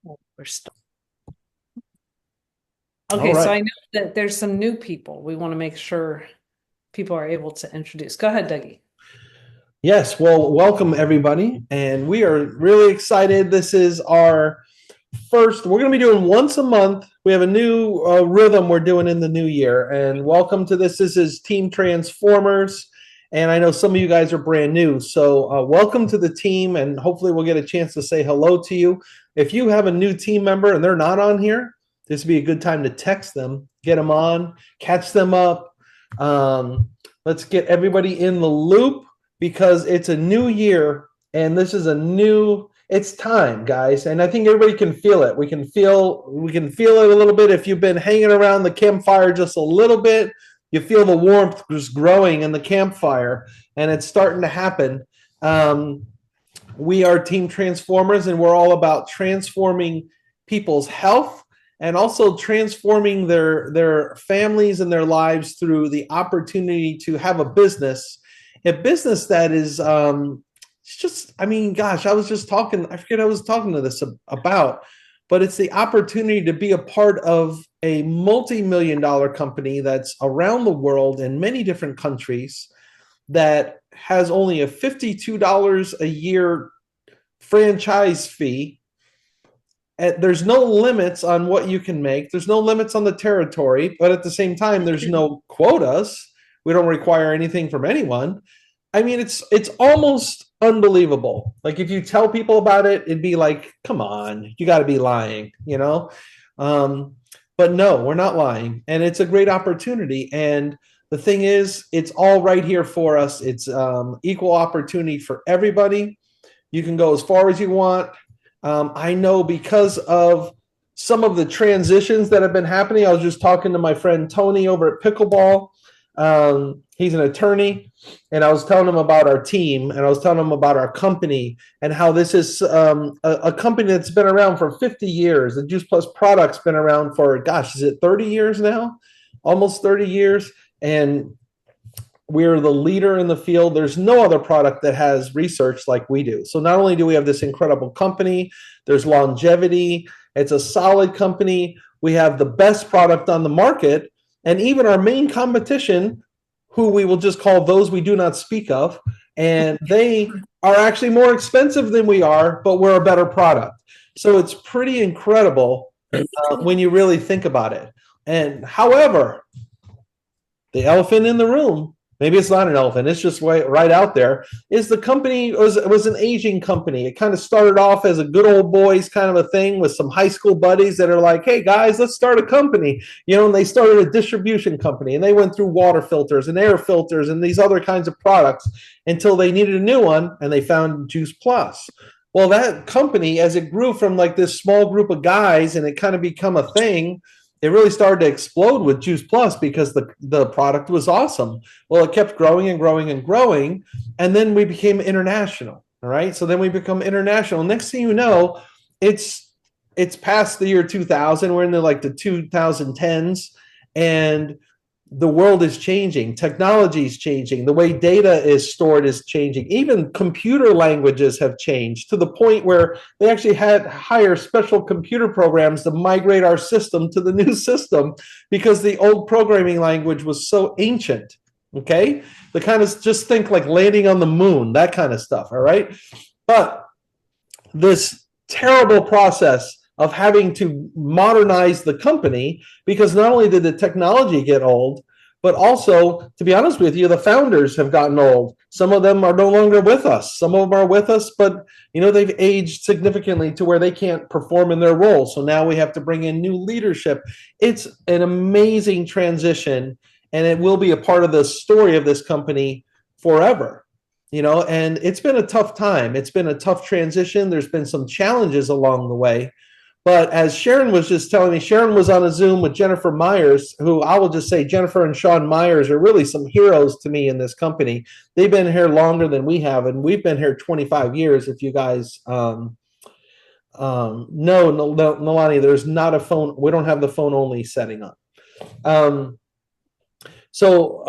We're still All okay. So right. I know that there's some new people. We want to make sure people are able to introduce. Go ahead, Dougie. Yes. Well, welcome everybody. And we are really excited. This is our first, we're going to be doing once a month. We have a new rhythm we're doing in the new year. And welcome to this. This is Team Transformers. And I know some of you guys are brand new. So welcome to the team. And hopefully we'll get a chance to say hello to you. If you have a new team member and they're not on here, this would be a good time to text them, get them on, catch them up. Um, let's get everybody in the loop because it's a new year and this is a new it's time, guys, and I think everybody can feel it. We can feel it a little bit if you've been hanging around the campfire just a little bit. You feel the warmth just growing in the campfire, and it's starting to happen. Um, we are Team Transformers, and we're all about transforming people's health and also transforming their families and their lives through the opportunity to have a business that is it's just, I mean, gosh, I forget I was talking to this about, but it's the opportunity to be a part of a multi-million dollar company that's around the world in many different countries that has only a $52 a year franchise fee. There's no limits on what you can make. There's no limits on the territory, but at the same time, there's no quotas. We don't require anything from anyone. I mean, it's almost unbelievable. Like if you tell people about it, it'd be like, come on, you got to be lying, you know? Um, but no, we're not lying, and it's a great opportunity. And the thing is, it's all right here for us. It's equal opportunity for everybody. You can go as far as you want. I know because of some of the transitions that have been happening. I was just talking to my friend Tony over at Pickleball. He's an attorney, and I was telling him about our team, and I was telling him about our company and how this is a company that's been around for 50 years. The Juice Plus product's been around for, gosh, is it 30 years now? Almost 30 years. And we're the leader in the field. There's no other product that has research like we do. So not only do we have this incredible company, there's longevity. It's a solid company. We have the best product on the market. And even our main competition, who we will just call those we do not speak of, and they are actually more expensive than we are, but we're a better product. So it's pretty incredible when you really think about it. And however, the elephant in the room, maybe it's not an elephant, it's just right out there, is the company was an aging company. It kind of started off as a good old boys kind of a thing with some high school buddies that are like, hey guys, let's start a company, and they started a distribution company, and they went through water filters and air filters and these other kinds of products until they needed a new one, and they found Juice Plus. Well, that company, as it grew from like this small group of guys and it kind of become a thing, it really started to explode with Juice Plus because the product was awesome. Well, it kept growing and growing and growing, and then we became international. All right, so then we become international. Next thing you know, it's past the year 2000. We're in the 2010s, and the world is changing, technology is changing, the way data is stored is changing, even computer languages have changed to the point where they actually had hire special computer programs to migrate our system to the new system because the old programming language was so ancient. Okay, the kind of, just think like landing on the moon, that kind of stuff. All right, but this terrible process of having to modernize the company, because not only did the technology get old, but also, to be honest with you, the founders have gotten old. Some of them are no longer with us. Some of them are with us, but they've aged significantly to where they can't perform in their role. So now we have to bring in new leadership. It's an amazing transition, and it will be a part of the story of this company forever. And it's been a tough time. It's been a tough transition. There's been some challenges along the way. But as Sharon was just telling me, Sharon was on a Zoom with Jennifer Myers, who I will just say, Jennifer and Sean Myers are really some heroes to me in this company. They've been here longer than we have, and we've been here 25 years. If you guys no, Nalani, there's not a phone. We don't have the phone only setting up. Um, so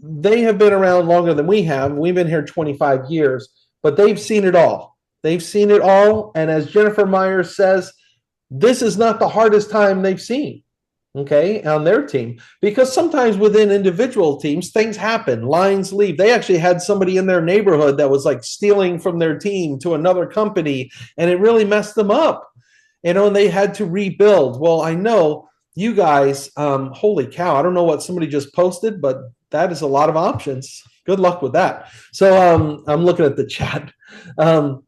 they have been around longer than we have. We've been here 25 years, but they've seen it all. They've seen it all. And as Jennifer Myers says, this is not the hardest time they've seen, okay, on their team. Because sometimes within individual teams, things happen, lines leave. They actually had somebody in their neighborhood that was like stealing from their team to another company, and it really messed them up, and they had to rebuild. Well, I know you guys, holy cow, I don't know what somebody just posted, but that is a lot of options. Good luck with that. So I'm looking at the chat. Um,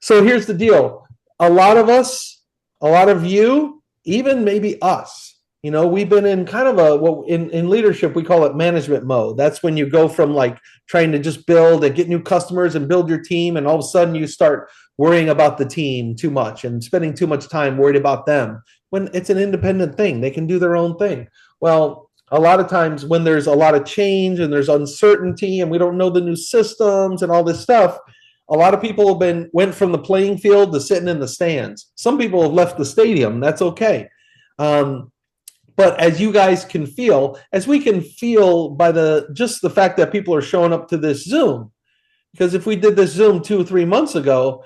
so here's the deal. A lot of us, a lot of you, even maybe us, we've been in kind of in leadership, we call it management mode. That's when you go from like trying to just build and get new customers and build your team. And all of a sudden you start worrying about the team too much and spending too much time worried about them when it's an independent thing. They can do their own thing. Well, a lot of times when there's a lot of change and there's uncertainty and we don't know the new systems and all this stuff, a lot of people went from the playing field to sitting in the stands. Some people have left the stadium. That's okay. But as you guys can feel, as we can feel by just the fact that people are showing up to this Zoom, because if we did this Zoom 2 or 3 months ago,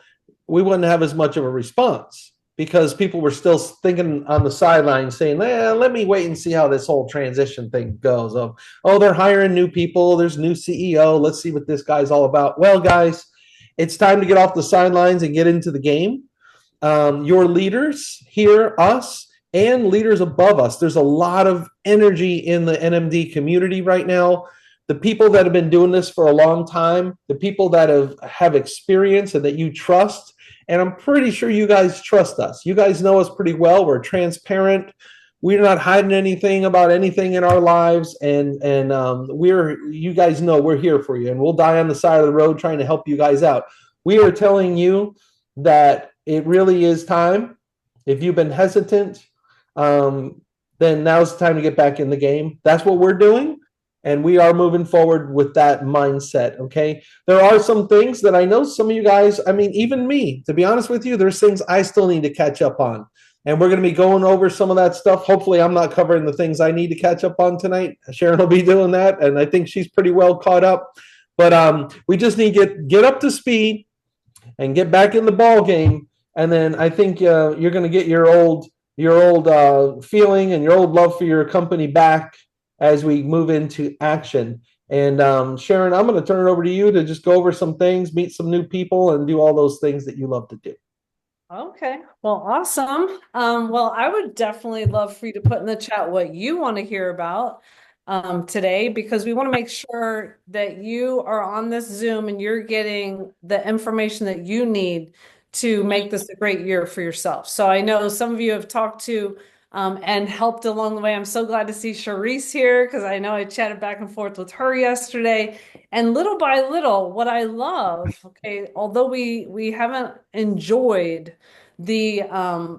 we wouldn't have as much of a response because people were still thinking on the sidelines saying, let me wait and see how this whole transition thing goes. Oh, they're hiring new people. There's new CEO. Let's see what this guy's all about. Well, guys, it's time to get off the sidelines and get into the game. Your leaders here, us, and leaders above us. There's a lot of energy in the NMD community right now. The people that have been doing this for a long time, the people that have experience and that you trust, and I'm pretty sure you guys trust us. You guys know us pretty well. We're transparent. We're not hiding anything about anything in our lives, and you guys know we're here for you, and we'll die on the side of the road trying to help you guys out. We are telling you that it really is time. If you've been hesitant, then now's the time to get back in the game. That's what we're doing, and we are moving forward with that mindset. Okay, there are some things that I know some of you guys, I mean, even me, to be honest with you, there's things I still need to catch up on. And we're going to be going over some of that stuff. Hopefully, I'm not covering the things I need to catch up on tonight. Sharon will be doing that, and I think she's pretty well caught up. But we just need to get up to speed and get back in the ball game. And then I think you're going to get your old feeling and your old love for your company back as we move into action. And Sharon, I'm going to turn it over to you to just go over some things, meet some new people, and do all those things that you love to do. Okay, well, awesome. Well, I would definitely love for you to put in the chat what you want to hear about today, because we want to make sure that you are on this Zoom and you're getting the information that you need to make this a great year for yourself. So I know some of you have talked to and helped along the way. I'm so glad to see Charisse here because I know I chatted back and forth with her yesterday. And little by little, what I love, okay, although we haven't enjoyed the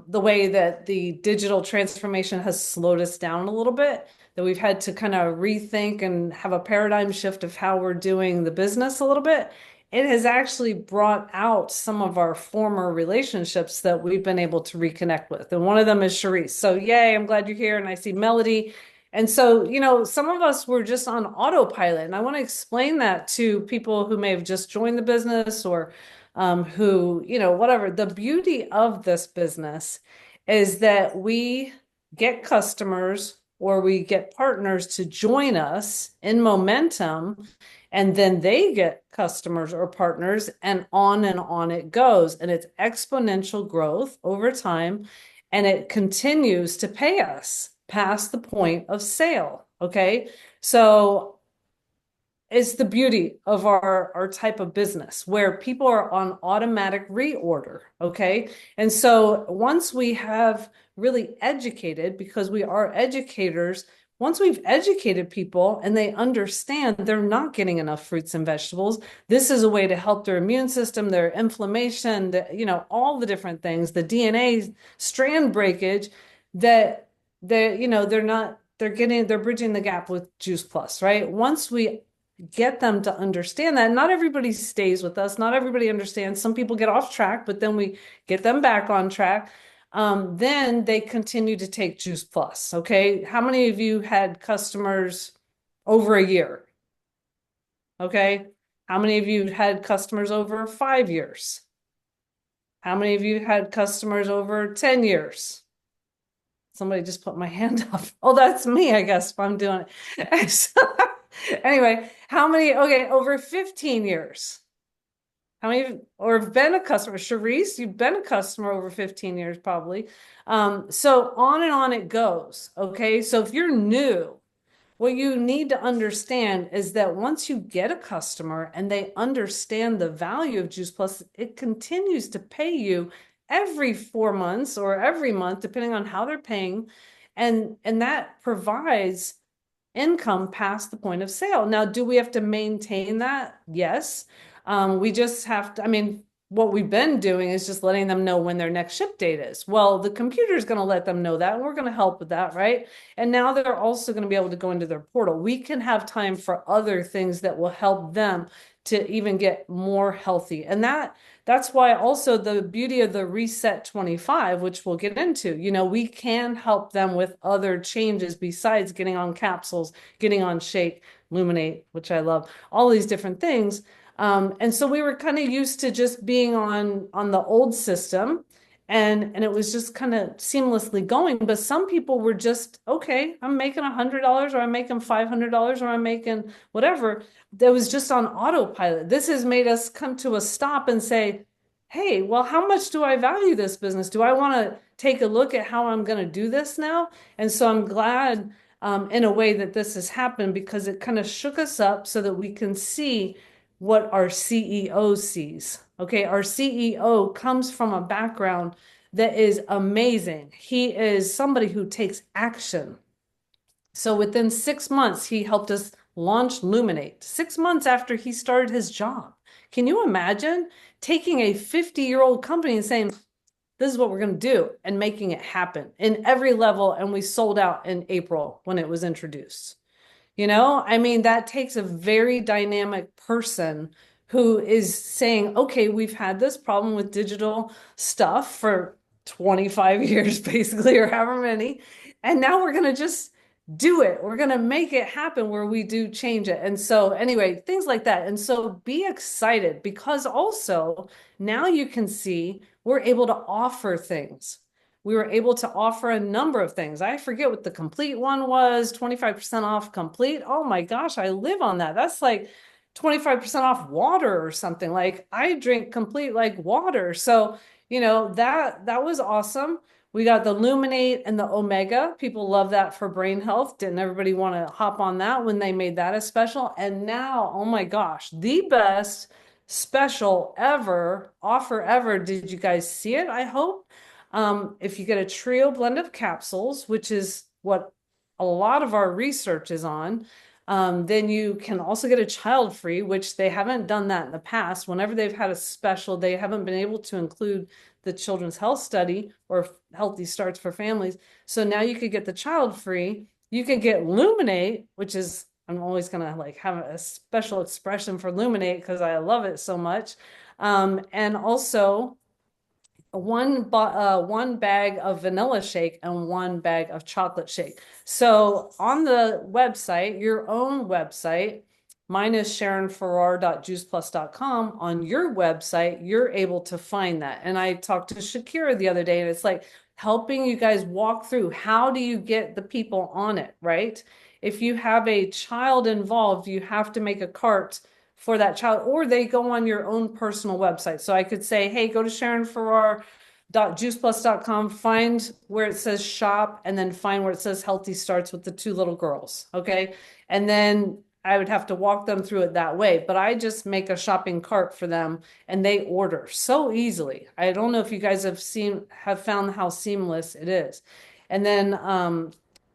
way that the digital transformation has slowed us down a little bit, that we've had to kind of rethink and have a paradigm shift of how we're doing the business a little bit. It has actually brought out some of our former relationships that we've been able to reconnect with. And one of them is Charisse. So yay, I'm glad you're here. And I see Melody. And so, some of us were just on autopilot. And I want to explain that to people who may have just joined the business or who, whatever. The beauty of this business is that we get customers or we get partners to join us in momentum, and then they get customers or partners, and on it goes. And it's exponential growth over time, and it continues to pay us past the point of sale. Okay. So it's the beauty of our type of business where people are on automatic reorder. Okay. And so once we have really educated, because we are educators, once we've educated people and they understand they're not getting enough fruits and vegetables, this is a way to help their immune system, their inflammation, all the different things, the DNA strand breakage, that they're bridging the gap with Juice Plus, right? Once we get them to understand that, not everybody stays with us, not everybody understands. Some people get off track, but then we get them back on track. Then they continue to take Juice Plus. Okay. How many of you had customers over a year? Okay. How many of you had customers over 5 years? How many of you had customers over 10 years? Somebody just put my hand up. Oh, that's me, I guess, if I'm doing it. So, anyway, how many? Okay, over 15 years. How many, or have been a customer? Charisse, you've been a customer over 15 years, probably. So on and on it goes. Okay. So if you're new, what you need to understand is that once you get a customer and they understand the value of Juice Plus, it continues to pay you every 4 months or every month, depending on how they're paying. And that provides income past the point of sale. Now, do we have to maintain that? Yes. We just have to, I mean, what we've been doing is just letting them know when their next ship date is. Well, the computer is going to let them know that, and we're going to help with that, right? And now they're also going to be able to go into their portal. We can have time for other things that will help them to even get more healthy. And that's why also the beauty of the Reset 25, which we'll get into, we can help them with other changes besides getting on capsules, getting on shake, luminate, which I love, all these different things. And so we were kind of used to just being on the old system, and it was just kind of seamlessly going. But some people were just, okay, I'm making $100 or I'm making $500 or I'm making whatever. That was just on autopilot. This has made us come to a stop and say, hey, well, how much do I value this business? Do I want to take a look at how I'm going to do this now? And so I'm glad in a way that this has happened, because it kind of shook us up so that we can see what our CEO sees. Okay, our CEO comes from a background that is amazing. He is somebody who takes action. So within 6 months, he helped us launch Luminate, 6 months after he started his job. Can you imagine taking a 50-year-old company and saying, this is what we're going to do, and making it happen in every level? And we sold out in April when it was introduced. I mean, that takes a very dynamic person who is saying, okay, we've had this problem with digital stuff for 25 years, basically, or however many. And now we're going to just do it. We're going to make it happen where we do change it. And so, anyway, things like that. And so be excited, because also now you can see we're able to offer things. We were able to offer a number of things. I forget what the complete one was, 25% off complete. Oh my gosh, I live on that. That's like 25% off water or something. Like I drink complete like water. So, that was awesome. We got the Luminate and the Omega. People love that for brain health. Didn't everybody want to hop on that when they made that a special? And now, oh my gosh, the best special ever, offer ever. Did you guys see it? I hope. If you get a trio blend of capsules, which is what a lot of our research is on, then you can also get a child free, which they haven't done that in the past. Whenever they've had a special, they haven't been able to include the children's health study or healthy starts for families. So now you could get the child free. You could get Luminate, which is, I'm always gonna like have a special expression for Luminate because I love it so much. And also one bag of vanilla shake and one bag of chocolate shake. So on the website, your own website, mine is sharonfarrar.juiceplus.com. On your website, you're able to find that. And I talked to Shakira the other day, and it's like helping you guys walk through, how do you get the people on it, right? If you have a child involved, you have to make a cart for that child, or they go on your own personal website. So I could say, hey, go to sharonfarrar.juiceplus.com, find where it says shop, and then find where it says healthy starts with the two little girls. Okay. And then I would have to walk them through it that way, but I just make a shopping cart for them and they order so easily. I don't know if you guys have found how seamless it is. And then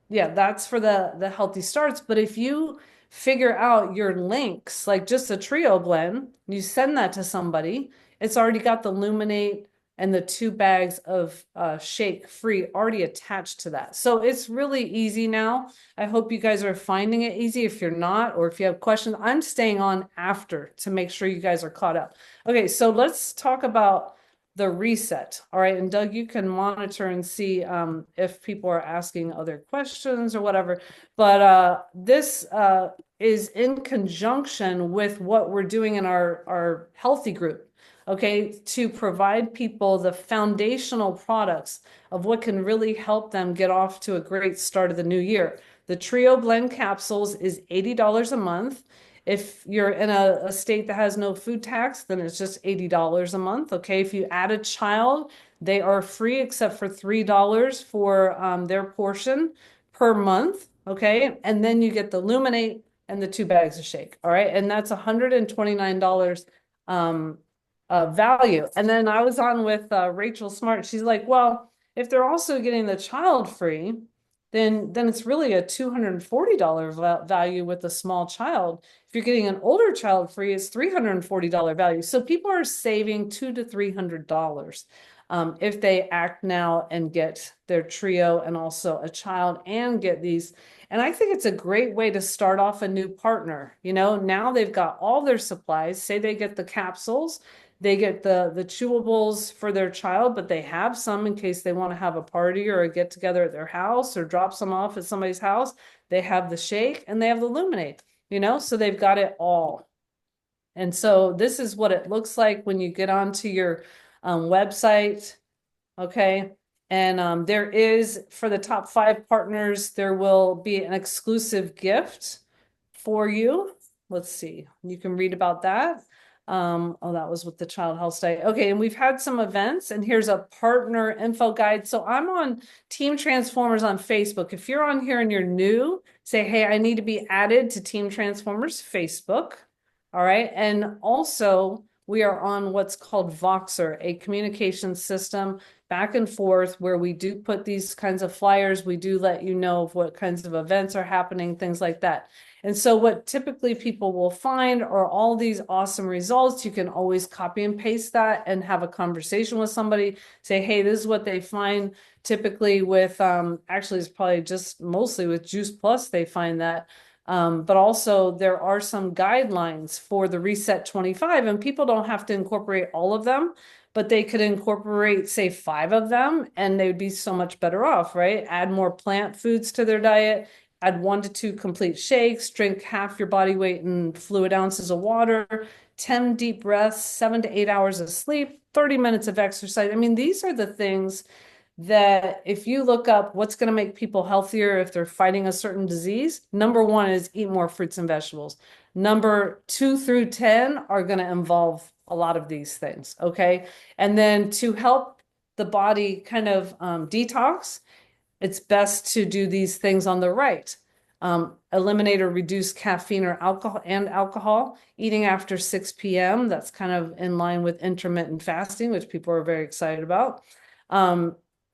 yeah, that's for the healthy starts. But if you figure out your links, like just a trio blend, you send that to somebody, it's already got the Luminate and the 2 bags of shake free already attached to that. So it's really easy now. I hope you guys are finding it easy. If you're not, or if you have questions, I'm staying on after to make sure you guys are caught up. Okay, so let's talk about the reset. All right. And Doug, you can monitor and see if people are asking other questions or whatever. But this is in conjunction with what we're doing in our healthy group. okay, to provide people the foundational products of what can really help them get off to a great start of the new year. The Trio Blend capsules is $80 a month. If you're in a state that has no food tax, then it's just $80 a month. Okay. If you add a child, they are free except for $3 for their portion per month. Okay. And then you get the Luminate and the 2 bags of shake. All right. And that's $129 um, value. And then I was on with Rachel Smart. She's like, well, if they're also getting the child free, then it's really a $240 value with a small child. If you're getting an older child free, it's $340 value. So people are saving $200 to $300 if they act now and get their trio and also a child and get these. And I think it's a great way to start off a new partner. You know, now they've got all their supplies. Say they get the capsules, they get the chewables for their child, but they have some in case they want to have a party or a get together at their house or drop some off at somebody's house. They have the shake and they have the Luminate, you know, so they've got it all. And so this is what it looks like when you get onto your website. Okay. And there is, for the top 5 partners, there will be an exclusive gift for you. Let's see. You can read about that. Oh, that was with the child health study. Okay, and we've had some events, and here's a partner info guide. So I'm on Team Transformers on Facebook. If you're on here and you're new, say, hey, I need to be added to Team Transformers Facebook. All right. And also, we are on what's called Voxer, a communication system back and forth where we do put these kinds of flyers. We do let you know of what kinds of events are happening, things like that. And so what typically people will find are all these awesome results. You can always copy and paste that and have a conversation with somebody, say, hey, this is what they find typically with, actually it's probably just mostly with Juice Plus, they find that. But also there are some guidelines for the Reset 25, and people don't have to incorporate all of them, but they could incorporate, say, 5 of them, and they would be so much better off, right? Add more plant foods to their diet, add 1 to 2 complete shakes, drink half your body weight in fluid ounces of water, 10 deep breaths, 7 to 8 hours of sleep, 30 minutes of exercise. I mean, these are the things that if you look up what's going to make people healthier if they're fighting a certain disease, number 1 is eat more fruits and vegetables. Number 2 through 10 are going to involve a lot of these things. Okay. And then to help the body kind of detox, it's best to do these things on the right. Eliminate or reduce caffeine or alcohol, eating after 6 p.m. That's kind of in line with intermittent fasting, which people are very excited about.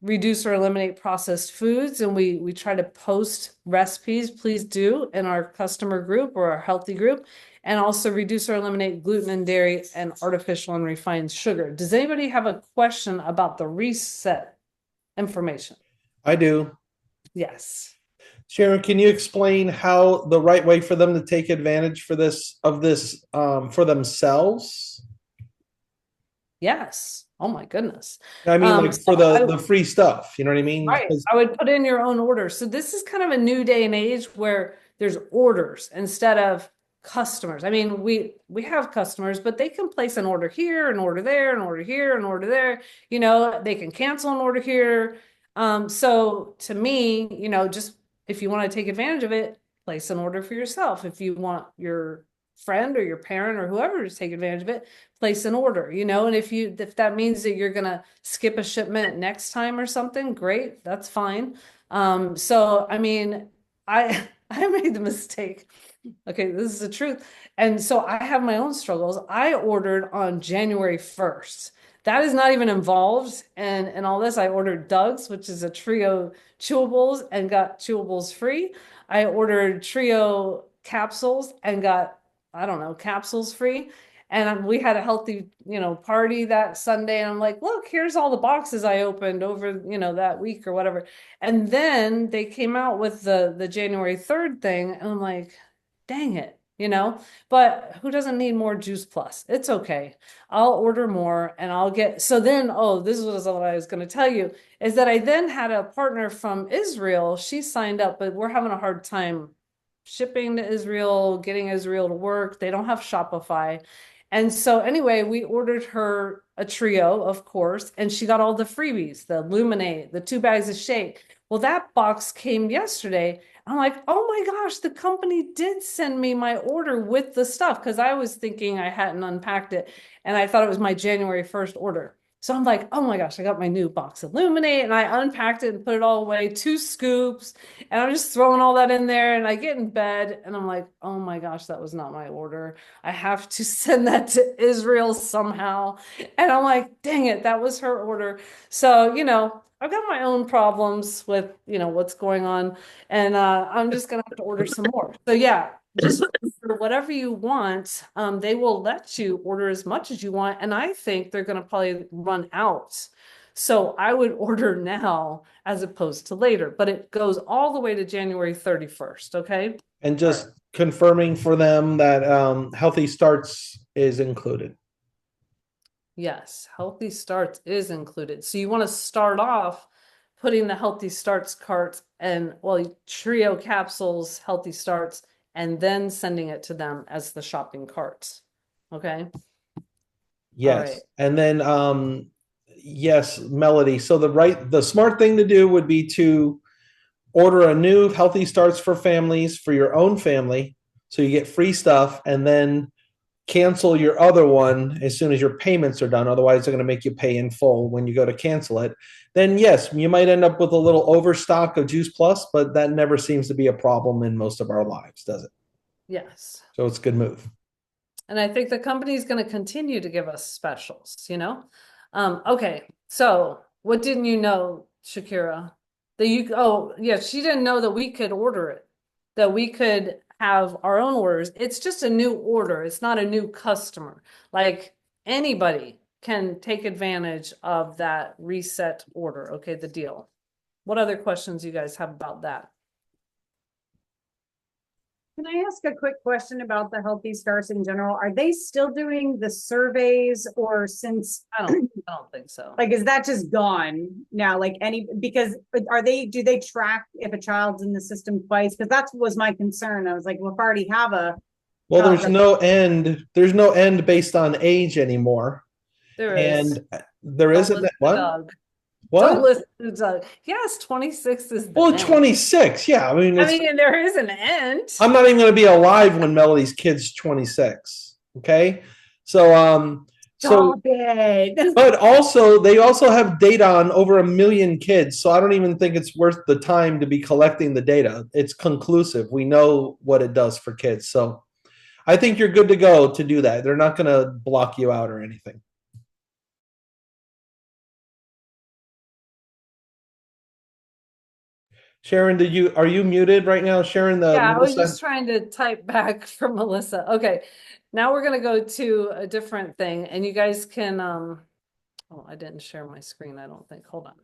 Reduce or eliminate processed foods, and we try to post recipes, please do, in our customer group or our healthy group, and also reduce or eliminate gluten and dairy and artificial and refined sugar. Does anybody have a question about the reset information? I do. Yes. Sharon, can you explain how the right way for them to take advantage for this for themselves? Yes. Oh my goodness. I mean, like for So the free stuff, you know what I mean? right. I would put in your own order. So this is kind of a new day and age where there's orders instead of customers. I mean, we have customers, but they can place an order here, an order there, an order here, an order there. You know, they can cancel an order here. So to me, you know, just if you want to take advantage of it, place an order for yourself. If you want your friend or your parent or whoever to take advantage of it, place an order, you know, and if that means that you're gonna skip a shipment next time or something, great, that's fine. So I mean, I I made the mistake. Okay, this is the truth. And so I have my own struggles. I ordered on January 1st. That is not even involved in all this. I ordered Doug's, which is a trio chewables, and got chewables free. I ordered trio capsules and got, I don't know, capsules free. And we had a healthy, you know, party that Sunday. And I'm like, look, here's all the boxes I opened over, you know, that week or whatever. And then they came out with the January 3rd thing. And I'm like, dang it, you know, but who doesn't need more Juice Plus? It's okay. I'll order more and I'll get, so then, oh, this was what I was going to tell you is that I then had a partner from Israel. She signed up, but we're having a hard time shipping to Israel, getting Israel to work. They don't have Shopify. And so anyway, we ordered her a trio, of course, and she got all the freebies, the Illuminate, the 2 bags of shake. Well, that box came yesterday. I'm like, oh my gosh, the company did send me my order with the stuff because I was thinking I hadn't unpacked it and I thought it was my January 1st order. So I'm like, oh my gosh, I got my new box of Illuminate and I unpacked it and put it all away, 2 scoops, and I'm just throwing all that in there. And I get in bed and I'm like, oh my gosh, that was not my order. I have to send that to Israel somehow. And I'm like, dang it, that was her order. So, I've got my own problems with, what's going on. And I'm just gonna have to order some more. So yeah, just for whatever you want, they will let you order as much as you want. And I think they're gonna probably run out. So I would order now as opposed to later, but it goes all the way to January 31st. Okay. And All right. just confirming for them that Healthy Starts is included. Yes, Healthy Starts is included. So you want to start off putting the Healthy Starts cart and, well, trio capsules, Healthy Starts, and then sending it to them as the shopping carts. Okay. All right. Yes. And then yes, Melody. So the smart thing to do would be to order a new Healthy Starts for families for your own family so you get free stuff, and then cancel your other one as soon as your payments are done. Otherwise, they're going to make you pay in full when you go to cancel it. Then, yes, you might end up with a little overstock of Juice Plus, but that never seems to be a problem in most of our lives, does it? Yes. So it's a good move. And I think the company is going to continue to give us specials. Okay. So what didn't you know, Shakira? Oh, yeah, she didn't know that we could order it, that we could have our own orders. It's just a new order. It's not a new customer. Like anybody can take advantage of that reset order. Okay, the deal. What other questions you guys have about that? Can I ask a quick question about the Healthy Stars in general? Are they still doing the surveys, or since I don't think so. like is that just gone now? Like any, because do they track if a child's in the system twice? Because that was my concern. I was like, well, if I already have a Well, child there's that no end. There's no end based on age anymore. There is. And there Don't isn't listen that to what? Doug. Don't What? listen to Doug. Yes, 26 is the Well, end. 26. Yeah. I mean, I mean, there is an end. I'm not even going to be alive when Melody's kid's 26. Okay. So, stop it. but also they also have data on over 1 million kids. So I don't even think it's worth the time to be collecting the data. It's conclusive. We know what it does for kids. So I think you're good to go to do that. They're not going to block you out or anything. Sharon, are you muted right now? Sharon, the Yeah, I was Melissa. just trying to type back for Melissa. Okay, now we're gonna go to a different thing, and you guys can oh, I didn't share my screen, I don't think. Hold on.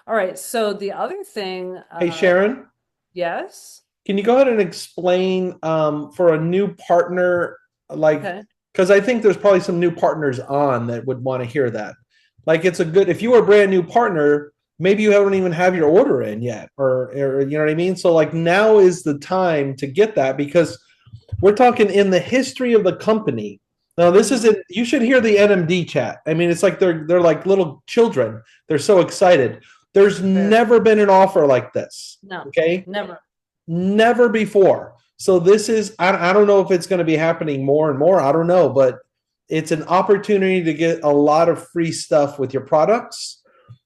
All right, so the other thing, Hey, Sharon, yes. can you go ahead and explain for a new partner, like, Okay. because I think there's probably some new partners on that would want to hear that. Like, it's a good, if you were a brand new partner, maybe you haven't even have your order in yet, or you know what I mean? So, like, now is the time to get that because we're talking in the history of the company. Now, this Mhm. isn't, you should hear the NMD chat. I mean, it's like they're like little children. They're so excited. There's Very. never been an offer like this. No, Okay. never. Never before. So this is, I don't know if it's going to be happening more and more. I don't know, but it's an opportunity to get a lot of free stuff with your products.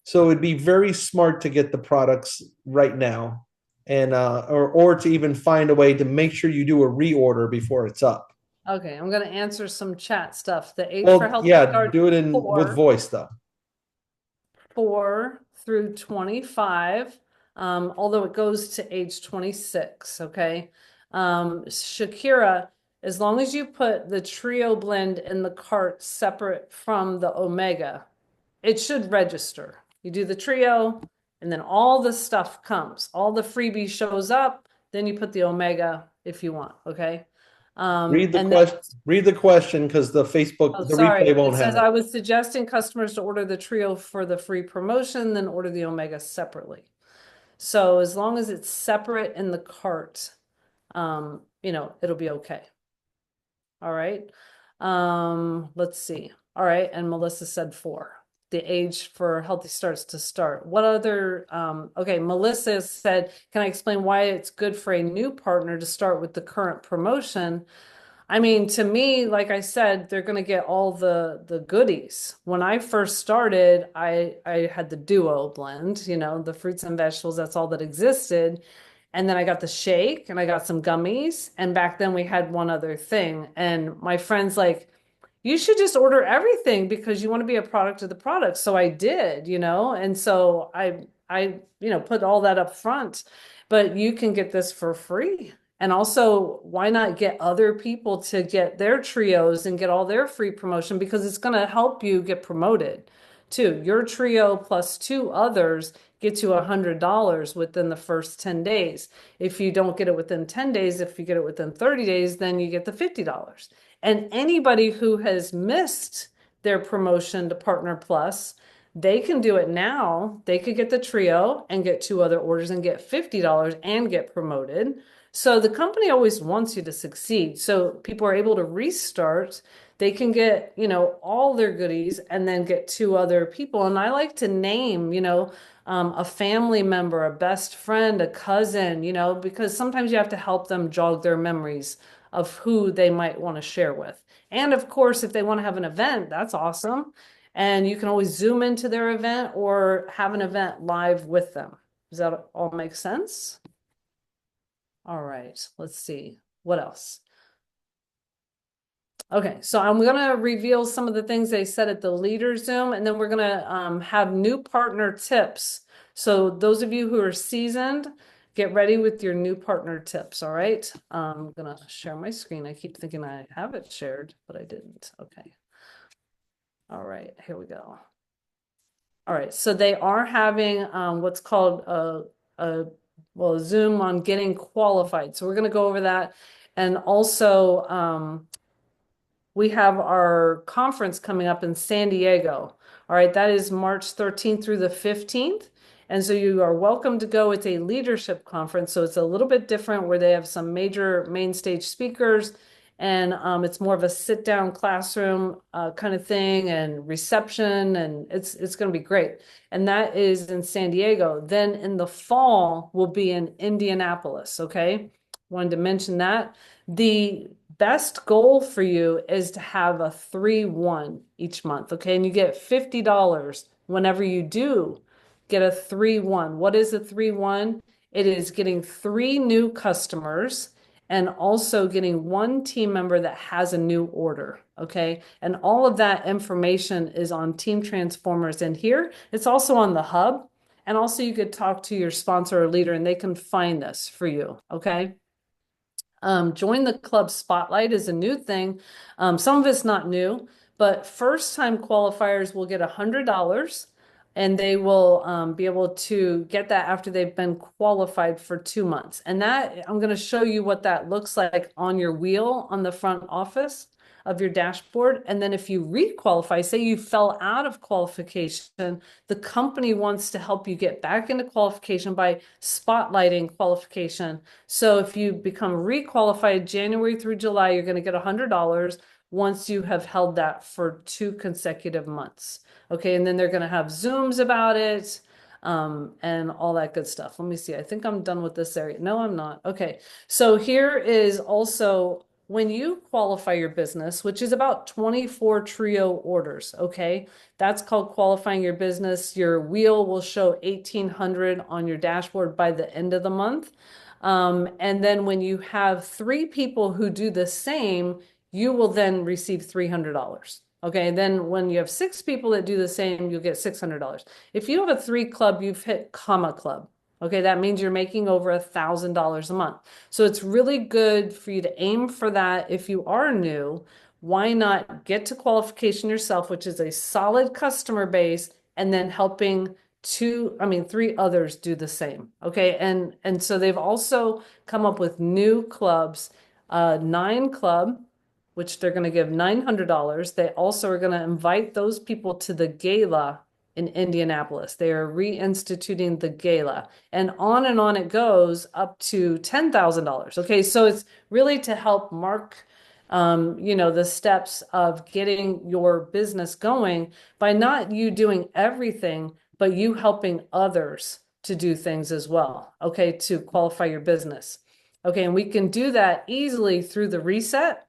So it'd be very smart to get the products right now, and or to even find a way to make sure you do a reorder before it's up. Okay, I'm gonna answer some chat stuff. The H for Well, healthy yeah, start do it in with four. voice though. 4 through 25, although it goes to age 26, okay? Shakira, as long as you put the trio blend in the cart separate from the omega, it should register. You do the trio, and then all the stuff comes. All the freebie shows up, then you put the omega if you want, okay? Read the And then question. Read the question because the oh, Facebook, the sorry. replay It won't says have it. I was suggesting customers to order the trio for the free promotion, then order the Omega separately. So as long as it's separate in the cart, it'll be okay. All right. Let's see. All right, and Melissa said 4. The age for healthy starts to start. What other, okay, Melissa said, can I explain why it's good for a new partner to start with the current promotion? I mean, to me, like I said, they're going to get all the goodies. When I first started, I had the duo blend, the fruits and vegetables, that's all that existed. And then I got the shake and I got some gummies. And back then we had one other thing. And my friends like, you should just order everything because you want to be a product of the product. So I did, and so I put all that up front, but you can get this for free. And also, why not get other people to get their trios and get all their free promotion because it's going to help you get promoted too. Your trio plus 2 others gets you $100 within the first 10 days. If you don't get it within 10 days, if you get it within 30 days, then you get the $50. And anybody who has missed their promotion to Partner Plus, they can do it now. They could get the trio and get 2 other orders and get $50 and get promoted. So the company always wants you to succeed. So people are able to restart. They can get, all their goodies and then get 2 other people. And I like to name, a family member, a best friend, a cousin, because sometimes you have to help them jog their memories of who they might want to share with. And of course, if they want to have an event, that's awesome. And you can always zoom into their event or have an event live with them. Does that all make sense? All right, let's see. What else? Okay, so I'm going to reveal some of the things they said at the leader Zoom, and then we're going to have new partner tips. So those of you who are seasoned, get ready with your new partner tips, all right? I'm going to share my screen. I keep thinking I have it shared, but I didn't. Okay. All right, here we go. All right, so they are having what's called a Zoom on getting qualified. So we're going to go over that. And also, we have our conference coming up in San Diego. All right, that is March 13th through the 15th. And so you are welcome to go. It's a leadership conference. So it's a little bit different where they have some major main stage speakers and it's more of a sit down classroom kind of thing and reception. And it's going to be great. And that is in San Diego. Then in the fall, we'll be in Indianapolis. Okay. Wanted to mention that. The best goal for you is to have a 3-1 each month, okay? And you get $50 whenever you do get a 3-1. What is a 3-1? It is getting 3 new customers and also getting 1 team member that has a new order, okay? And all of that information is on Team Transformers in here. It's also on the hub. And also you could talk to your sponsor or leader and they can find this for you, okay? Join the club spotlight is a new thing. Some of it's not new, but first time qualifiers will get $100 and they will be able to get that after they've been qualified for 2 months. And that I'm going to show you what that looks like on your wheel on the front office of your dashboard. And then if you re-qualify, say you fell out of qualification, the company wants to help you get back into qualification by spotlighting qualification. So if you become re-qualified January through July, you're going to get $100 once you have held that for 2 consecutive months. Okay, and then they're going to have Zooms about it and all that good stuff. Let me see. I think I'm done with this area. No, I'm not. Okay, so here is also when you qualify your business, which is about 24 trio orders, okay? That's called qualifying your business. Your wheel will show 1,800 on your dashboard by the end of the month. And then when you have 3 people who do the same, you will then receive $300. Okay, and then when you have 6 people that do the same, you'll get $600. If you have a 3 club, you've hit comma club. Okay, that means you're making over $1,000 a month. So it's really good for you to aim for that if you are new. Why not get to qualification yourself, which is a solid customer base, and then helping 3 others do the same. Okay, and so they've also come up with new clubs, 9 club, which they're going to give $900. They also are going to invite those people to the gala in Indianapolis. They are reinstituting the gala, and on it goes up to $10,000. Okay, so it's really to help mark the steps of getting your business going by not you doing everything, but you helping others to do things as well, okay, to qualify your business. Okay, and we can do that easily through the reset.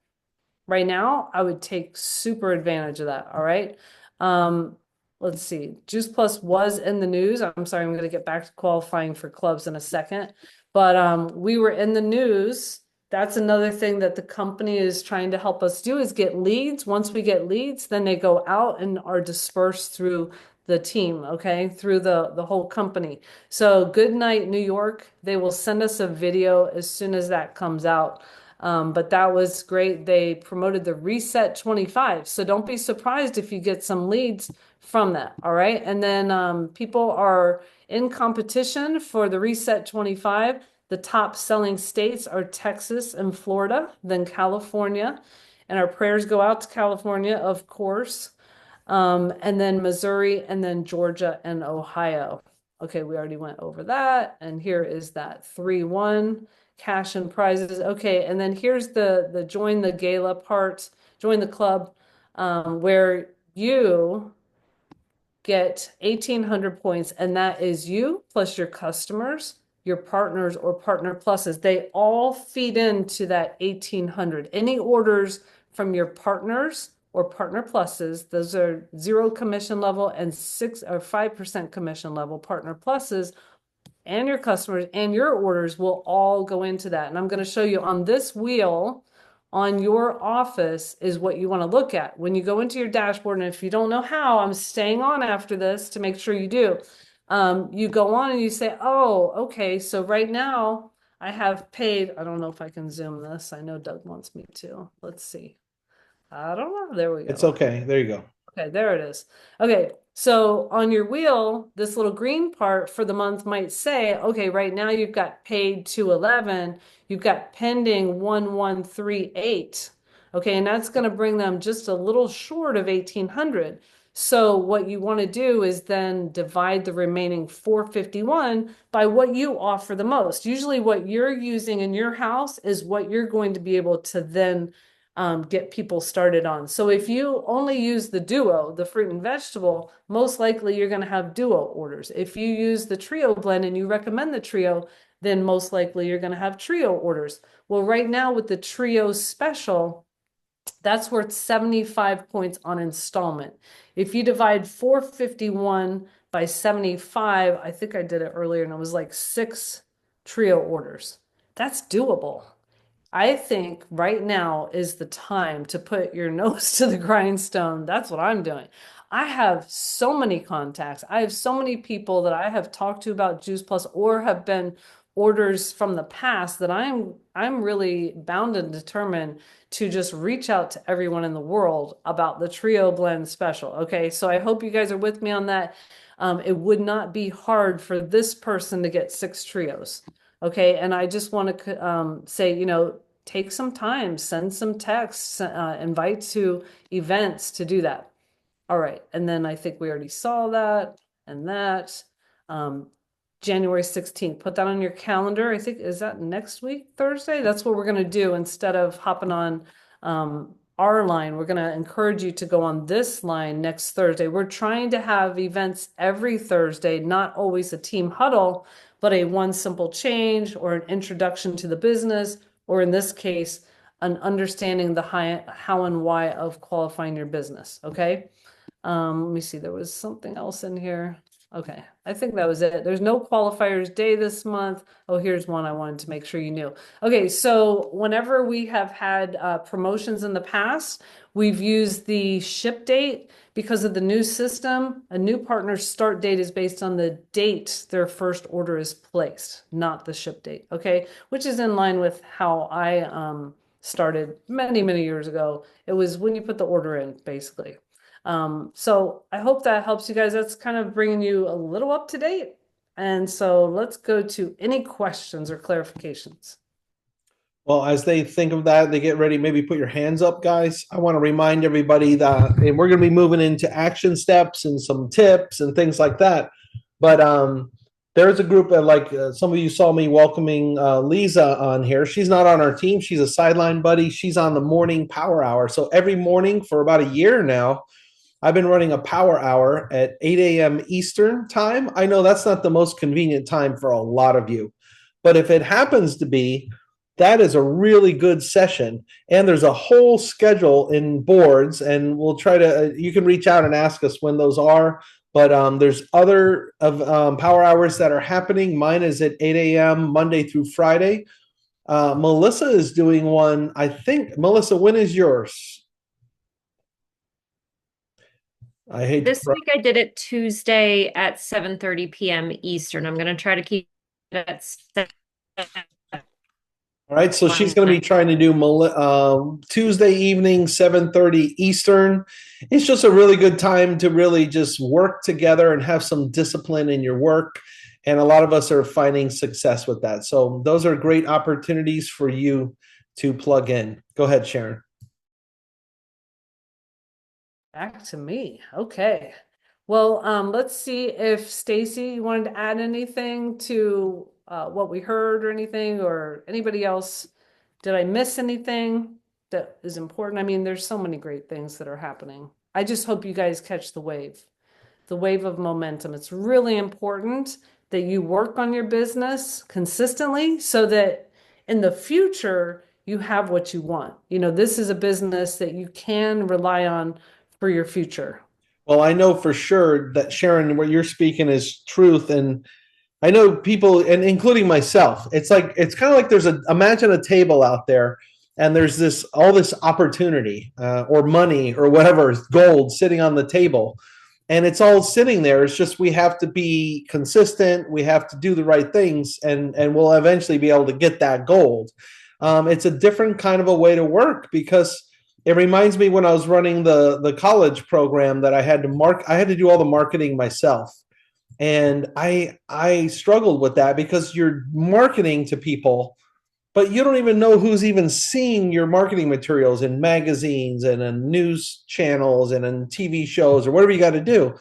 Right now, I would take super advantage of that. All right. Um, let's see. Juice Plus was in the news. I'm sorry, I'm going to get back to qualifying for clubs in a second. But we were in the news. That's another thing that the company is trying to help us do is get leads. Once we get leads, then they go out and are dispersed through the team, okay, through the whole company. So Good Night New York, they will send us a video as soon as that comes out. But that was great. They promoted the Reset 25. So don't be surprised if you get some leads from that. All right. And then people are in competition for the Reset 25. The top selling states are Texas and Florida, then California. And our prayers go out to California, of course. And then Missouri, and then Georgia and Ohio. Okay, we already went over that. And here is that 3-1 cash and prizes. Okay, and then here's the join the gala part, join the club, where you get 1,800 points, and that is you plus your customers, your partners or partner pluses. They all feed into that 1,800. Any orders from your partners or partner pluses, those are 0 commission level and 6 or 5% commission level partner pluses, and your customers and your orders will all go into that. And I'm going to show you on this wheel on your office is what you want to look at when you go into your dashboard. And if you don't know how, I'm staying on after this to make sure you do. You go on and you say, oh, okay, so right now I have paid, I don't know if I can zoom this. I know Doug wants me to. Let's see. I don't know. There we go. It's okay. There you go. Okay, there it is. Okay, so on your wheel, this little green part for the month might say, okay, right now you've got paid 211, you've got pending 1138. Okay, and that's going to bring them just a little short of 1,800. So what you want to do is then divide the remaining 451 by what you offer the most. Usually what you're using in your house is what you're going to be able to then get people started on. So if you only use the duo, the fruit and vegetable, most likely you're going to have duo orders. If you use the trio blend and you recommend the trio, then most likely you're going to have trio orders. Well, right now with the trio special, that's worth 75 points on installment. If you divide 451 by 75, I think I did it earlier and it was like 6 trio orders. That's doable. I think right now is the time to put your nose to the grindstone. That's what I'm doing. I have so many contacts. I have so many people that I have talked to about Juice Plus or have been orders from the past that I'm really bound and determined to just reach out to everyone in the world about the Trio Blend special. Okay, so I hope you guys are with me on that. It would not be hard for this person to get 6 trios. Okay, and I just want to say, take some time, send some texts, invite to events to do that. All right, and then I think we already saw that and that. January 16th, put that on your calendar. I think, is that next week, Thursday? That's what we're going to do instead of hopping on our line. We're going to encourage you to go on this line next Thursday. We're trying to have events every Thursday, not always a team huddle, but a one simple change or an introduction to the business, or in this case, an understanding the how and why of qualifying your business. Okay. Let me see. There was something else in here. Okay, I think that was it. There's no qualifiers day this month. Oh, here's one I wanted to make sure you knew. Okay, so whenever we have had promotions in the past, we've used the ship date because of the new system. A new partner's start date is based on the date their first order is placed, not the ship date, okay? Which is in line with how I started many, many years ago. It was when you put the order in, basically. So I hope that helps you guys. That's kind of bringing you a little up to date. And so let's go to any questions or clarifications. Well, as they think of that, they get ready, maybe put your hands up, guys. I want to remind everybody that, and we're going to be moving into action steps and some tips and things like that. But There's a group that some of you saw me welcoming Lisa on here. She's not on our team. She's a sideline buddy. She's on the morning power hour. So every morning for about a year now, I've been running a power hour at 8 a.m. Eastern time. I know that's not the most convenient time for a lot of you, but if it happens to be, that is a really good session. And there's a whole schedule in boards, and we'll try to, you can reach out and ask us when those are. But there's other of power hours that are happening. Mine is at 8 a.m. Monday through Friday. Melissa is doing one. I think, Melissa, when is yours? I hate This week I did it Tuesday at 7:30 p.m. Eastern. I'm going to try to keep it at 7. All right, so she's going to be trying to do Tuesday evening, 7:30 Eastern. It's just a really good time to really just work together and have some discipline in your work. And a lot of us are finding success with that. So those are great opportunities for you to plug in. Go ahead, Sharon. Back to me. Okay. Well, let's see if Stacy, you wanted to add anything to what we heard or anything, or anybody else. Did I miss anything that is important? I mean, there's so many great things that are happening. I just hope you guys catch the wave of momentum. It's really important that you work on your business consistently so that in the future you have what you want. You know, this is a business that you can rely on for your future. Well, I know for sure that, Sharon, what you're speaking is truth. And I know people, and including myself, it's kind of like imagine a table out there, and there's all this opportunity or money or whatever, gold sitting on the table. And it's all sitting there. It's just we have to be consistent. We have to do the right things, and we'll eventually be able to get that gold. It's a different kind of a way to work, because it reminds me when I was running the college program that I had to do all the marketing myself. And I struggled with that, because you're marketing to people, but you don't even know who's even seeing your marketing materials in magazines and in news channels and in TV shows or whatever you got to do.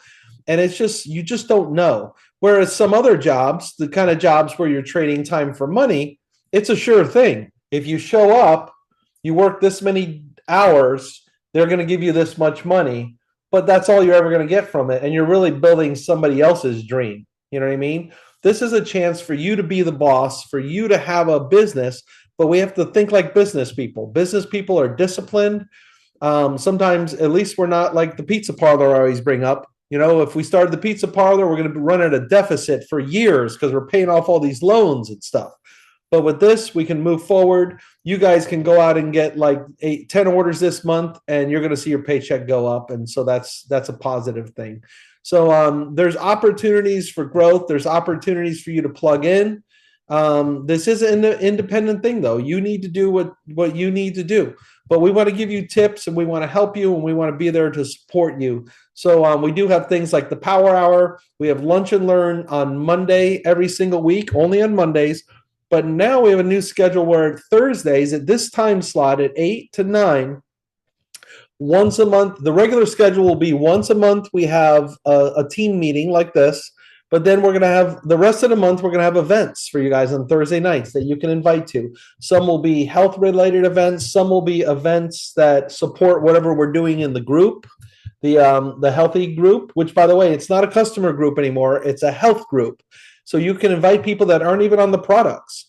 And it's just, you just don't know. Whereas some other jobs, the kind of jobs where you're trading time for money, it's a sure thing. If you show up, you work this many hours, they're going to give you this much money, but that's all you're ever going to get from it. And you're really building somebody else's dream. You know what I mean? This is a chance for you to be the boss, for you to have a business, but we have to think like business people. Business people are disciplined. Sometimes, at least we're not like the pizza parlor I always bring up. You know, if we started the pizza parlor, we're going to run at a deficit for years because we're paying off all these loans and stuff. But with this, we can move forward. You guys can go out and get like 10 orders this month, and you're going to see your paycheck go up. And so that's a positive thing. So there's opportunities for growth. There's opportunities for you to plug in. This is an independent thing, though. You need to do what you need to do. But we want to give you tips, and we want to help you, and we want to be there to support you. So we do have things like the Power Hour. We have Lunch and Learn on Monday every single week, only on Mondays. But now we have a new schedule where Thursdays at this time slot at 8 to 9, once a month. The regular schedule will be once a month. We have a team meeting like this, but then we're going to have the rest of the month, we're going to have events for you guys on Thursday nights that you can invite to. Some will be health related events. Some will be events that support whatever we're doing in the group, the healthy group, which, by the way, it's not a customer group anymore. It's a health group. So you can invite people that aren't even on the products.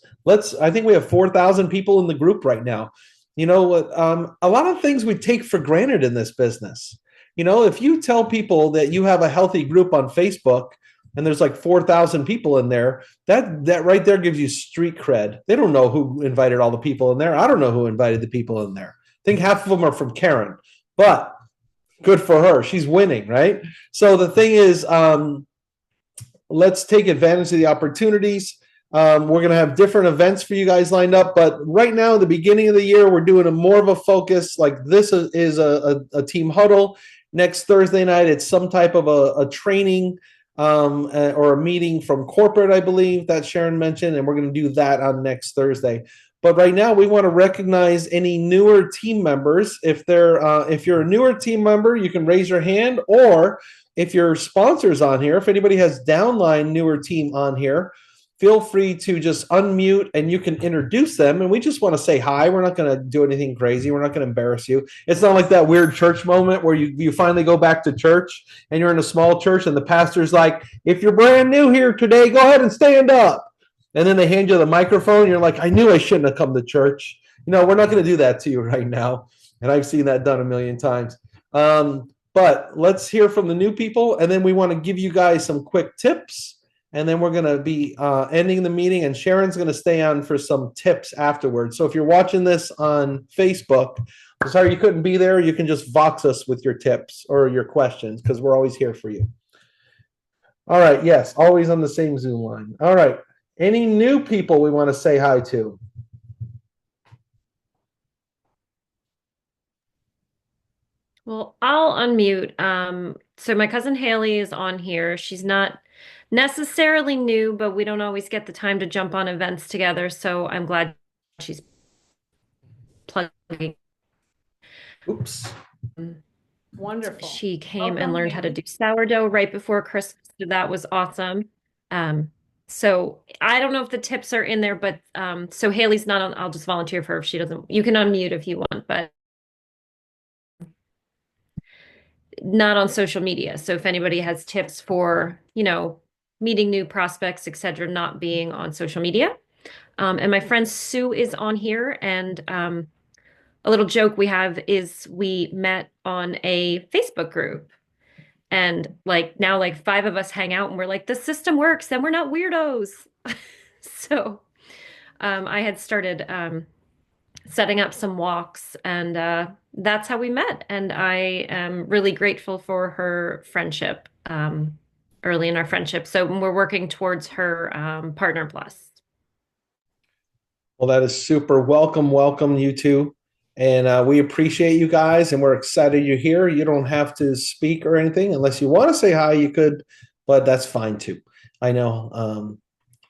I think we have 4,000 people in the group right now. You know, a lot of things we take for granted in this business. You know, if you tell people that you have a healthy group on Facebook and there's like 4,000 people in there, that right there gives you street cred. They don't know who invited all the people in there. I don't know who invited the people in there. I think half of them are from Karen, but good for her. She's winning, right? So the thing is, let's take advantage of the opportunities. We're going to have different events for you guys lined up, but right now, the beginning of the year, we're doing more of a focus. Like this is a team huddle. Next Thursday night, it's some type of a training or a meeting from corporate, I believe, that Sharon mentioned, and we're going to do that on next Thursday. But right now, we want to recognize any newer team members. If you're a newer team member, you can raise your hand, or if your sponsors on here, if anybody has downline newer team on here, feel free to just unmute and you can introduce them. And we just want to say hi. We're not going to do anything crazy. We're not going to embarrass you. It's not like that weird church moment where you finally go back to church and you're in a small church and the pastor's like, if you're brand new here today, go ahead and stand up. And then they hand you the microphone. You're like, I knew I shouldn't have come to church. We're not going to do that to you right now. And I've seen that done a million times. But let's hear from the new people. And then we want to give you guys some quick tips. And then we're going to be ending the meeting. And Sharon's going to stay on for some tips afterwards. So if you're watching this on Facebook, I'm sorry you couldn't be there. You can just Vox us with your tips or your questions because we're always here for you. All right. Yes. Always on the same Zoom line. All right. Any new people we want to say hi to? Well, I'll unmute. So my cousin Haley is on here. She's not necessarily new, but we don't always get the time to jump on events together. So I'm glad she's plugging. Oops. Wonderful. She came and Welcome, learned how to Haley. do sourdough right before Christmas. So that was awesome. So I don't know if the tips are in there, but so Haley's not on. I'll just volunteer for her if she doesn't. You can unmute if you want, but not on social media. So if anybody has tips for, meeting new prospects, etc., not being on social media. And my friend Sue is on here, and a little joke we have is we met on a Facebook group. And now 5 of us hang out and we're like, the system works and we're not weirdos. So I had started setting up some walks, and that's how we met. And I am really grateful for her friendship early in our friendship. So we're working towards her Partner Plus. Well, that is super. Welcome, you two. And we appreciate you guys, and we're excited you're here. You don't have to speak or anything. Unless you want to say hi, you could, but that's fine too. I know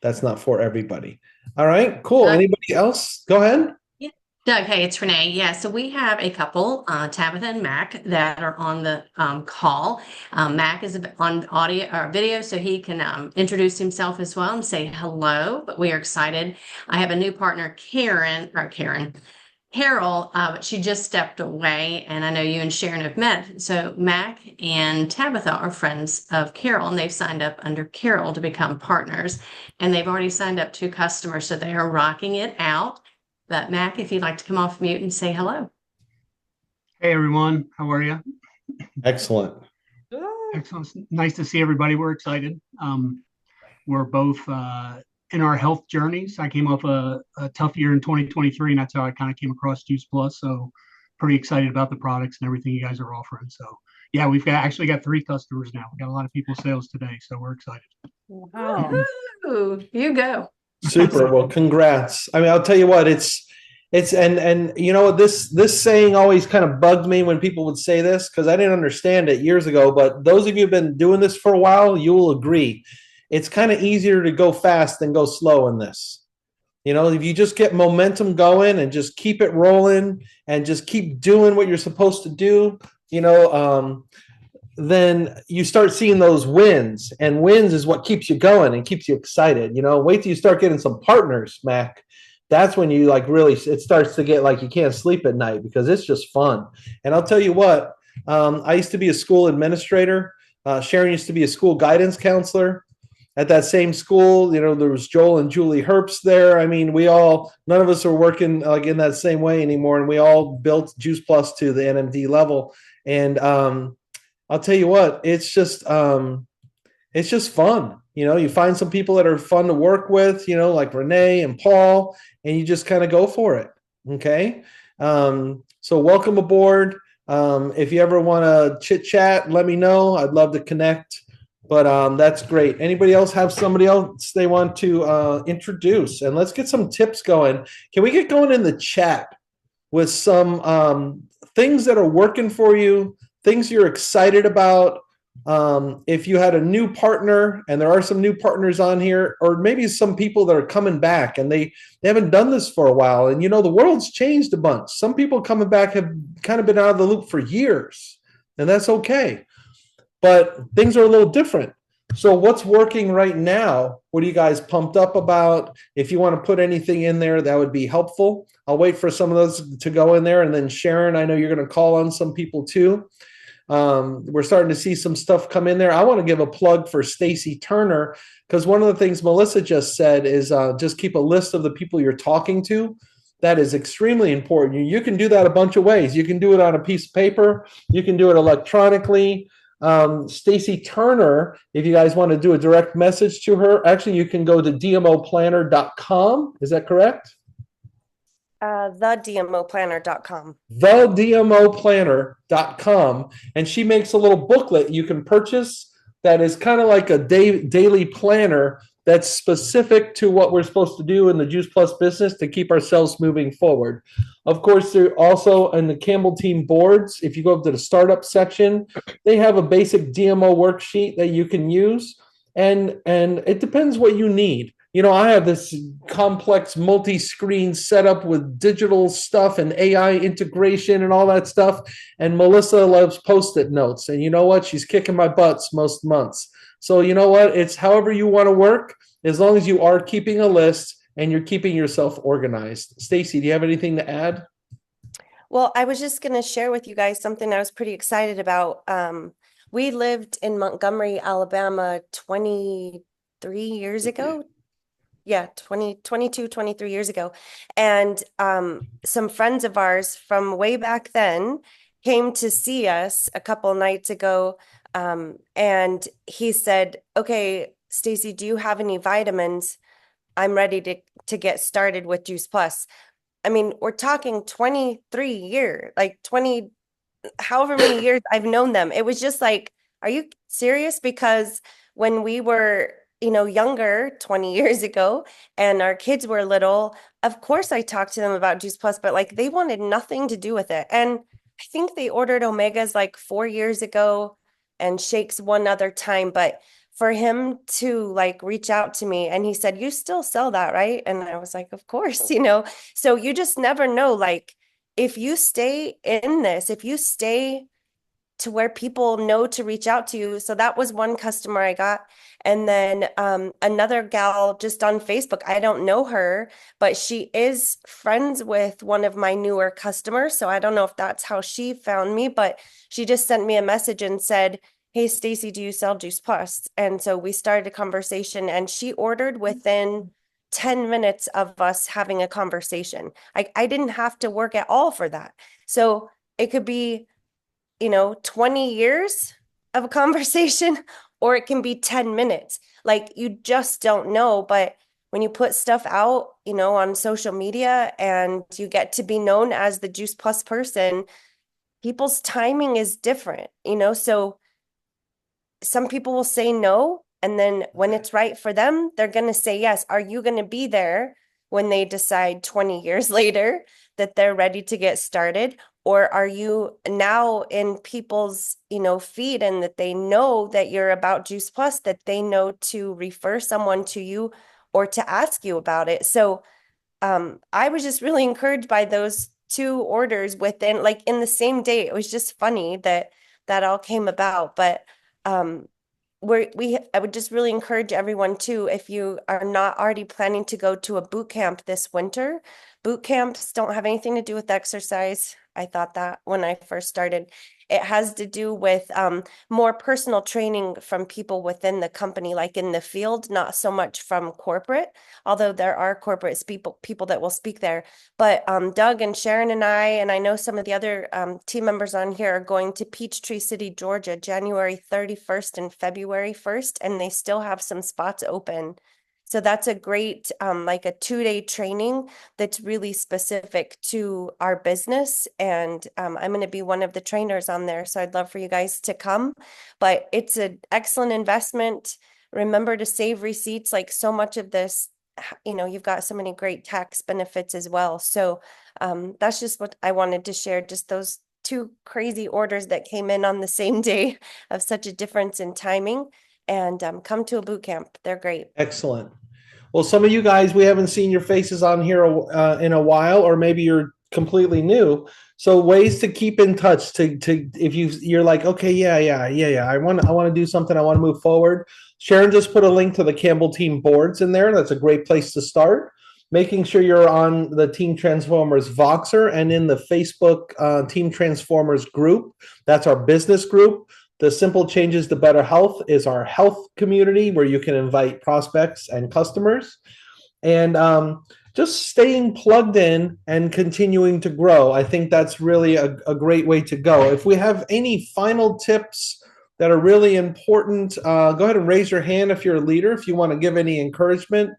that's not for everybody. All right, cool. Anybody else? Go ahead. Yeah. Doug, hey, it's Renee. Yeah, so we have a couple, Tabitha and Mac, that are on the call. Mac is on audio or video, so he can introduce himself as well and say hello. But we are excited. I have a new partner, Carol, but she just stepped away, and I know you and Sharon have met. So Mac and Tabitha are friends of Carol, and they've signed up under Carol to become partners, and they've already signed up 2 customers, so they are rocking it out. But Mac, if you'd like to come off mute and say hello. Hey everyone, how are you? Excellent. Excellent. Nice to see everybody. We're excited. We're both in our health journeys. I came off a tough year in 2023, and that's how I kind of came across Juice Plus. So pretty excited about the products and everything you guys are offering. So yeah, we've actually got 3 customers now. We got a lot of people sales today, so we're excited. Wow. Ooh, you go. Super. Well, congrats. I mean, I'll tell you what, it's and this saying always kind of bugged me when people would say this, because I didn't understand it years ago. But those of you who've been doing this for a while, you will agree. It's kind of easier to go fast than go slow in this. If you just get momentum going and just keep it rolling and just keep doing what you're supposed to do, then you start seeing those wins, and wins is what keeps you going and keeps you excited. Wait till you start getting some partners, Mac. That's when you really, it starts to get like you can't sleep at night because it's just fun. And I'll tell you what, I used to be a school administrator. Sharon used to be a school guidance counselor. At that same school, there was Joel and Julie Herbst there. I mean, none of us are working in that same way anymore, and we all built Juice Plus to the NMD level. And I'll tell you what, it's just fun. You find some people that are fun to work with, like Renee and Paul, and you just kind of go for it. Okay. So welcome aboard. If you ever want to chit chat, let me know. I'd love to connect. But that's great. Anybody else have somebody else they want to introduce? And let's get some tips going. Can we get going in the chat with some things that are working for you, things you're excited about, If you had a new partner, and there are some new partners on here, or maybe some people that are coming back and they haven't done this for a while, and the world's changed a bunch. Some people coming back have kind of been out of the loop for years, and that's okay. But things are a little different. So what's working right now? What are you guys pumped up about? If you want to put anything in there, that would be helpful. I'll wait for some of those to go in there. And then Sharon, I know you're going to call on some people too. We're starting to see some stuff come in there. I want to give a plug for Stacy Turner, because one of the things Melissa just said is just keep a list of the people you're talking to. That is extremely important. You can do that a bunch of ways. You can do it on a piece of paper. You can do it electronically. Stacy Turner, if you guys want to do a direct message to her, actually, you can go to dmoplanner.com. Is that correct? thedmoplanner.com. Thedmoplanner.com. And she makes a little booklet you can purchase that is kind of like a daily planner that's specific to what we're supposed to do in the Juice Plus business to keep ourselves moving forward. Of course, they're also in the Campbell team boards. If you go up to the startup section, they have a basic DMO worksheet that you can use. And it depends what you need. I have this complex multi-screen setup with digital stuff and AI integration and all that stuff. And Melissa loves Post-it notes. And you know what? She's kicking my butts most months. So you know what? It's however you want to work, as long as you are keeping a list and you're keeping yourself organized. Stacy, do you have anything to add? Well, I was just going to share with you guys something I was pretty excited about. We lived in Montgomery, Alabama 23 years ago. Yeah, 23 years ago. And some friends of ours from way back then came to see us a couple nights ago. And he said, okay, Stacy, do you have any vitamins? I'm ready to get started with Juice Plus. I mean, we're talking 23 years, like 20, however many years I've known them. It was just like, are you serious? Because when we were, younger 20 years ago and our kids were little, of course I talked to them about Juice Plus, but like they wanted nothing to do with it. And I think they ordered Omegas like 4 years ago and shakes one other time. But for him to like reach out to me and he said, you still sell that, right? And I was like, of course, so you just never know. Like if you stay in this, if you stay to where people know to reach out to you. So that was one customer I got. And then another gal just on Facebook, I don't know her, but she is friends with one of my newer customers. So I don't know if that's how she found me, but she just sent me a message and said, hey, Stacy, do you sell Juice Plus? And so we started a conversation and she ordered within 10 minutes of us having a conversation. I didn't have to work at all for that. So it could be 20 years of a conversation, or it can be 10 minutes. Like you just don't know. But when you put stuff out, on social media and you get to be known as the Juice Plus person, people's timing is different, so some people will say no. And then when it's right for them, they're going to say yes. Are you going to be there when they decide 20 years later that they're ready to get started? Or are you now in people's, feed and that they know that you're about Juice Plus, that they know to refer someone to you or to ask you about it? So I was just really encouraged by those two orders within like in the same day. It was just funny that all came about. But I would just really encourage everyone too, if you are not already planning to go to a boot camp this winter. Boot camps don't have anything to do with exercise. I thought that when I first started. It has to do with more personal training from people within the company, like in the field, not so much from corporate, although there are corporate people that will speak there. But Doug and Sharon and I know some of the other team members on here are going to Peachtree City, Georgia, January 31st and February 1st, and they still have some spots open. So that's a great, like a 2-day training that's really specific to our business. And I'm going to be one of the trainers on there. So I'd love for you guys to come, but it's an excellent investment. Remember to save receipts. Like so much of this, you've got so many great tax benefits as well. So that's just what I wanted to share, just those two crazy orders that came in on the same day of such a difference in timing. And come to a boot camp. They're great. Excellent. Well, some of you guys, we haven't seen your faces on here in a while, or maybe you're completely new. So ways to keep in touch to if you're like, okay, yeah. I want to do something. I want to move forward. Sharon just put a link to the Campbell team boards in there. That's a great place to start. Making sure you're on the Team Transformers Voxer and in the Facebook Team Transformers group. That's our business group. The Simple Changes to Better Health is our health community where you can invite prospects and customers. And just staying plugged in and continuing to grow. I think that's really a great way to go. If we have any final tips that are really important, go ahead and raise your hand if you're a leader, if you want to give any encouragement.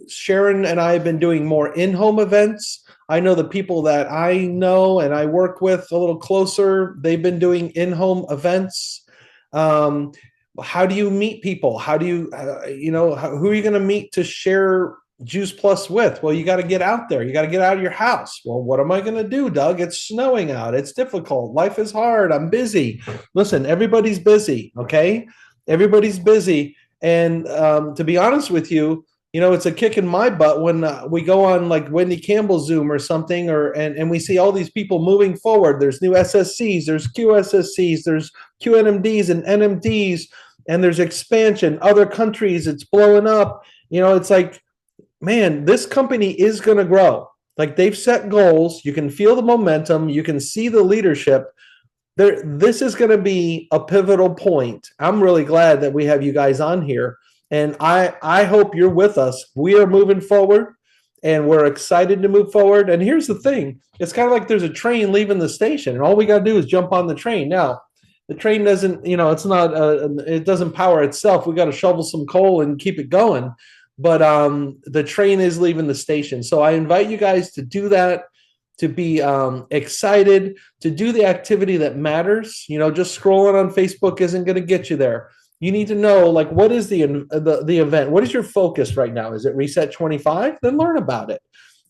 Sharon and I have been doing more in-home events. I know the people that I know and I work with a little closer, they've been doing in-home events. How do you meet people? How do you, who are you going to meet to share Juice Plus with? Well, you got to get out there. You got to get out of your house. Well, what am I going to do, Doug? It's snowing out. It's difficult. Life is hard. I'm busy. Listen, everybody's busy. Okay. Everybody's busy. And to be honest with you, it's a kick in my butt when we go on like Wendy Campbell Zoom or something, and we see all these people moving forward. There's new SSCs, there's QSSCs, there's QNMDs and NMDs, and there's expansion. Other countries, it's blowing up. It's like, man, this company is going to grow. Like they've set goals. You can feel the momentum. You can see the leadership. This is going to be a pivotal point. I'm really glad that we have you guys on here. And I hope you're with us. We are moving forward and we're excited to move forward. And here's the thing. It's kind of like there's a train leaving the station and all we got to do is jump on the train. Now, the train doesn't, it's not, it doesn't power itself. We got to shovel some coal and keep it going. But the train is leaving the station. So I invite you guys to do that, to be excited, to do the activity that matters. Just scrolling on Facebook isn't going to get you there. You need to know, like, what is the event? What is your focus right now? Is it Reset 25? Then learn about it.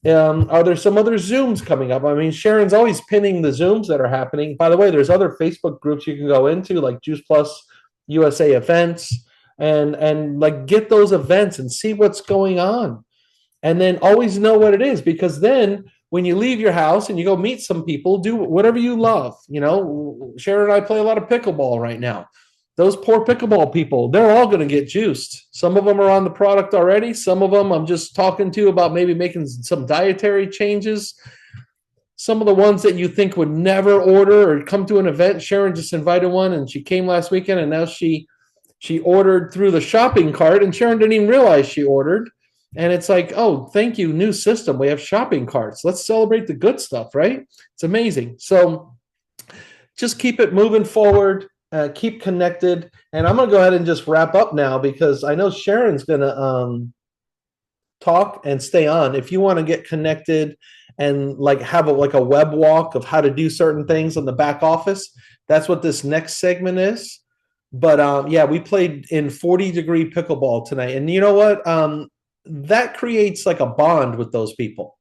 Are there some other Zooms coming up? I mean, Sharon's always pinning the Zooms that are happening. By the way, there's other Facebook groups you can go into, like Juice Plus USA events, and like get those events and see what's going on. And then always know what it is, because then when you leave your house and you go meet some people, do whatever you love. Sharon and I play a lot of pickleball right now. Those poor pickleball people, they're all going to get juiced. Some of them are on the product already. Some of them I'm just talking to about maybe making some dietary changes. Some of the ones that you think would never order or come to an event, Sharon just invited one and she came last weekend and now she ordered through the shopping cart and Sharon didn't even realize she ordered. And it's like, oh, thank you, new system. We have shopping carts. Let's celebrate the good stuff, right? It's amazing. So just keep it moving forward. Keep connected, and I'm going to go ahead and just wrap up now because I know Sharon's going to talk and stay on. If you want to get connected and like have a web walk of how to do certain things on the back office, that's what this next segment is. But yeah, we played in 40-degree pickleball tonight, and you know what? That creates like a bond with those people.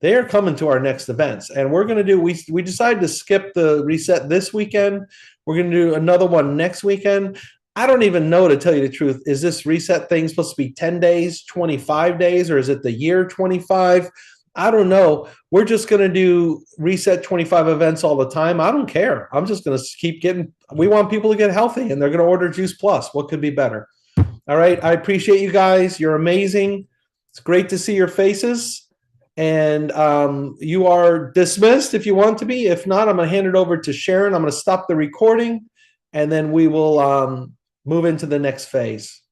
They are coming to our next events, and we're going to do. We decided to skip the reset this weekend. We're going to do another one next weekend. I don't even know, to tell you the truth. Is this reset thing supposed to be 10 days, 25 days, or is it the year 25? I don't know. We're just going to do reset 25 events all the time. I don't care. I'm just going to keep getting. We want people to get healthy, and they're going to order Juice Plus. What could be better? All right. I appreciate you guys. You're amazing. It's great to see your faces. And you are dismissed if you want to be. If not, I'm going to hand it over to Sharon. I'm going to stop the recording, and then we will move into the next phase.